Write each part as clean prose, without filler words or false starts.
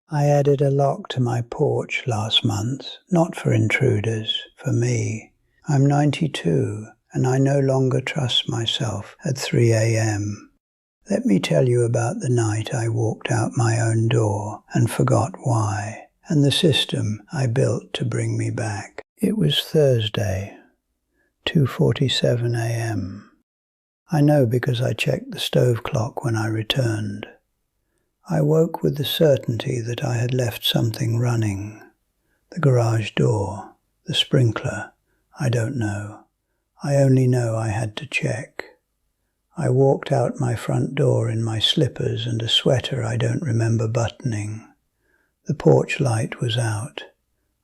I added a lock to my porch last month, not for intruders, for me. I'm 92, and I no longer trust myself at 3 a.m. Let me tell you about the night I walked out my own door and forgot why, and the system I built to bring me back. It was Thursday, 2:47 a.m. I know because I checked the stove clock when I returned. I woke with the certainty that I had left something running. The garage door, the sprinkler, I don't know. I only know I had to check. I walked out my front door in my slippers and a sweater I don't remember buttoning. The porch light was out.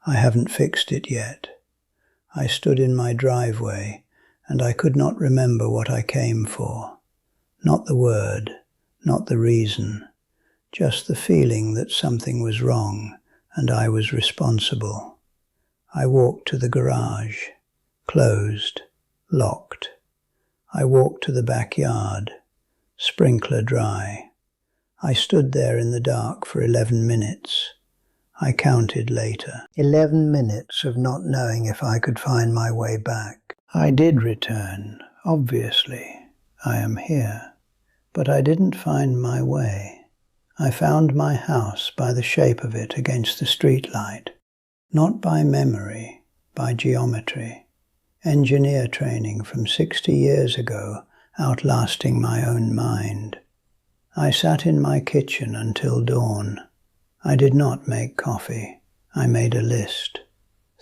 I haven't fixed it yet. I stood in my driveway, and I could not remember what I came for. Not the word, not the reason. Just the feeling that something was wrong and I was responsible. I walked to the garage, closed, locked. I walked to the backyard, sprinkler dry. I stood there in the dark for 11 minutes. I counted later. 11 minutes of not knowing if I could find my way back. I did return, obviously. I am here. But I didn't find my way. I found my house by the shape of it against the streetlight, not by memory, by geometry. Engineer training from 60 years ago outlasting my own mind. I sat in my kitchen until dawn. I did not make coffee. I made a list.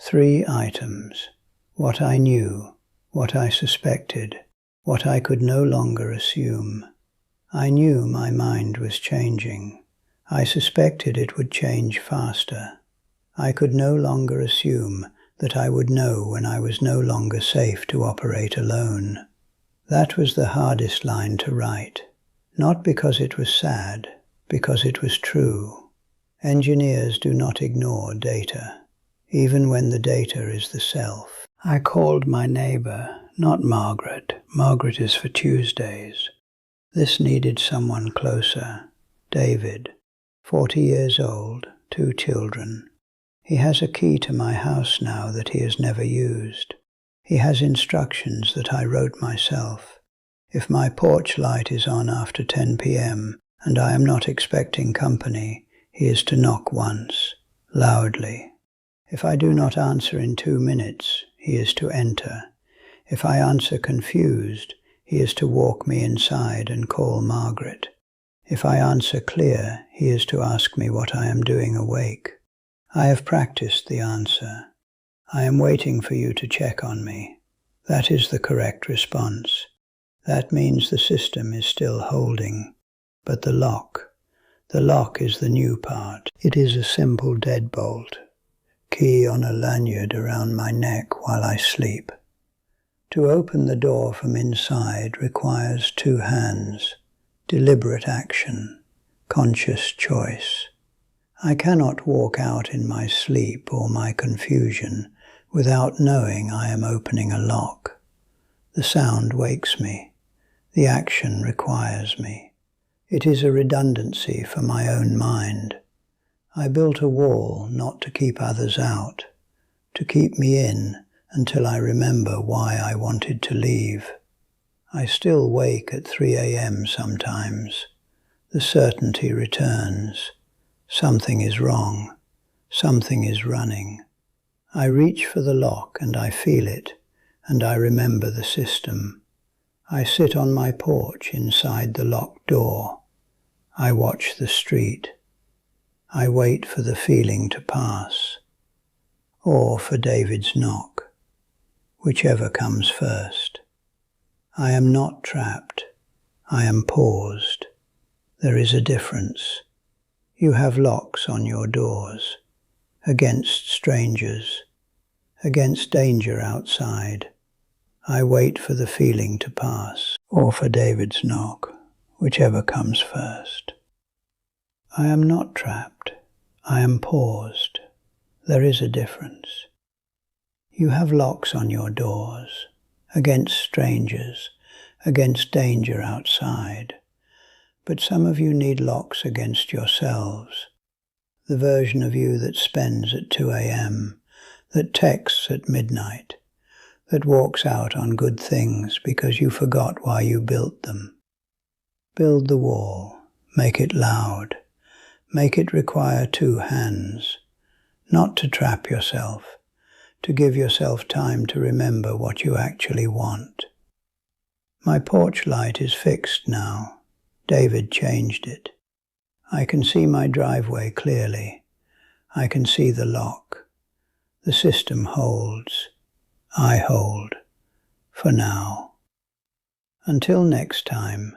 3 items. What I knew, what I suspected, what I could no longer assume. I knew my mind was changing. I suspected it would change faster. I could no longer assume that I would know when I was no longer safe to operate alone. That was the hardest line to write. Not because it was sad, because it was true. Engineers do not ignore data, even when the data is the self. I called my neighbor, not Margaret. Margaret is for Tuesdays. This needed someone closer. David, 40 years old, 2 children. He has a key to my house now that he has never used. He has instructions that I wrote myself. If my porch light is on after 10 p.m. and I am not expecting company, he is to knock once, loudly. If I do not answer in 2 minutes, he is to enter. If I answer confused, he is to walk me inside and call Margaret. If I answer clear, he is to ask me what I am doing awake. I have practiced the answer. I am waiting for you to check on me. That is the correct response. That means the system is still holding. But the lock is the new part. It is a simple deadbolt. Key on a lanyard around my neck while I sleep. To open the door from inside requires 2 hands, deliberate action, conscious choice. I cannot walk out in my sleep or my confusion without knowing I am opening a lock. The sound wakes me. The action requires me. It is a redundancy for my own mind. I built a wall not to keep others out, to keep me in until I remember why I wanted to leave. I still wake at 3 a.m. sometimes. The certainty returns. Something is wrong. Something is running. I reach for the lock and I feel it, and I remember the system. I sit on my porch inside the locked door. I watch the street. I wait for the feeling to pass, or for David's knock, whichever comes first. I am not trapped. I am paused. There is a difference. You have locks on your doors, against strangers, against danger outside. I wait for the feeling to pass, or for David's knock, whichever comes first. I am not trapped. I am paused. There is a difference. You have locks on your doors, against strangers, against danger outside. But some of you need locks against yourselves. The version of you that spends at 2 a.m., that texts at midnight, that walks out on good things because you forgot why you built them. Build the wall, make it loud, make it require 2 hands, not to trap yourself, to give yourself time to remember what you actually want. My porch light is fixed now. David changed it. I can see my driveway clearly. I can see the lock. The system holds. I hold. For now. Until next time,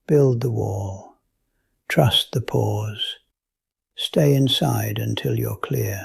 build the wall. Trust the pause. Stay inside until you're clear.